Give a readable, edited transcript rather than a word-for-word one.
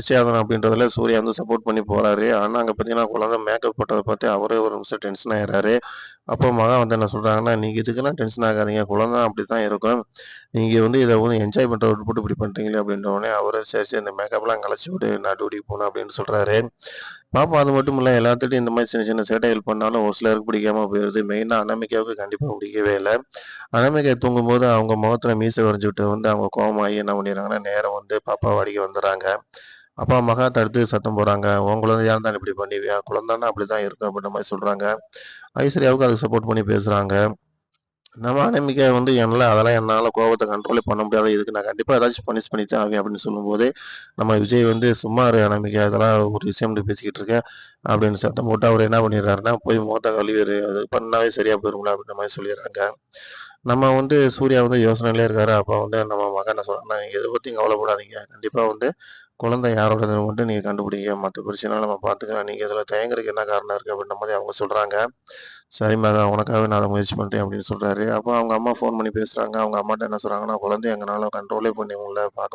நிச்சயார்த்தம் அப்படின்றதுல சூர்யா வந்து சப்போர்ட் பண்ணி போறாரு. ஆனா, அங்க பார்த்தீங்கன்னா, குழந்தை மேக்கப் போட்டத பார்த்து அவரே ஒரு நிமிஷம் டென்ஷன் ஆயிடுறாரு. அப்போ மகன் வந்து என்ன சொல்றாங்கன்னா, "நீங்க இதுக்கெல்லாம் டென்ஷன் ஆகாதீங்க. குழந்தை அப்படித்தான் இருக்கும். நீங்க வந்து இத வந்து என்ஜாய் பண்றத விட்டுப்புட்டு இப்படி பண்றீங்களே" அப்படின்ற உடனே அவரு "சரி, சரி இந்த மேக்கப்லாம் கழச்சு விடு. நான் டியூட்டிக்கு போணும்" அப்படின்னு சொல்றாரு. பாப்பா அது மட்டும் இல்ல எல்லாத்துட்டயும் இந்த மாரி சின்ன சின்ன சேட்டைகள் பண்ணாலும் ஒரு சிலருக்கு பிடிக்காம போயிருது. மெயினா அனாமிகாவுக்கு கண்டிப்பா பிடிக்கவே இல்ல. அனாமிகா தூங்கும்போது அவங்க முகத்துல மீசை வரைஞ்சுட்டு வந்து அவங்க கோவமாகி என்ன பண்ணிடுறாங்கன்னா, நேரா வந்து பாப்பாவ அடிக்க வந்துர்றாங்க. அப்பா, மகா தடுத்து சத்தம் போடுறாங்க. "உன் குழந்தையா இருந்தா இப்படி பண்ணுவியா? குழந்தைன்னா அப்படிதான் இருக்கும்." அப்படின்ற மாரி சொல்றாங்க. ஐஸ்வர்யாவுக்கு அதுக்கு சப்போர்ட் பண்ணி பேசுறாங்க. நம்ம அனாமிகா வந்து என்னால கோவத்த கண்ட்ரோலே பண்ண முடியாது. இதுக்கு நான் கண்டிப்பா ஏதாச்சும் பனிஷ் பண்ணி தான் ஆவேன் அப்படின்னு சொல்லும்போது, நம்ம விஜய் வந்து "சும்மா இரு அனாமிகா, இதெல்லாம் ஒரு விஷயம்னு பேசிக்கிட்டு இருக்க" அப்படின்னு சத்தம் போட்டு அவரு என்ன பண்ணிடுறாருன்னா, "போய் முகத்த கழுவிரு. அது பண்ணாவே சரியா போயிரும்ல" அப்படின்ற மாரி சொல்லிடுறாங்க. நம்ம வந்து சூர்யா வந்து யோசனையிலே இருக்காரு. அப்ப வந்து நம்ம மகன் என்ன சொல்றான்னா, "நீங்க எத பத்தியும் கவலைப்படாதீங்க. கண்டிப்பா வந்து குழந்தை யாரோடதுன்னு மட்டும் நீங்க கண்டுபிடிங்க. மத்த பிரச்சனைலாம் நம்ம பார்த்துக்கலாம். நீங்க இதுல தயங்குறதுக்கு என்ன காரணம் இருக்கு?" அப்படின்ற மாரி அவங்க சொல்றாங்க. "சரி மகன், உனக்காகவே நான் அத முயற்சி பண்றேன்" அப்படின்னு சொல்றாரு. அப்ப அவங்க அம்மா ஃபோன் பண்ணி பேசுறாங்க. அவங்க அம்மாட்ட என்ன சொல்றாங்கன்னா, "குழந்தைய எங்கனால கண்ட்ரோலே பண்ண முடியல. பார்க்க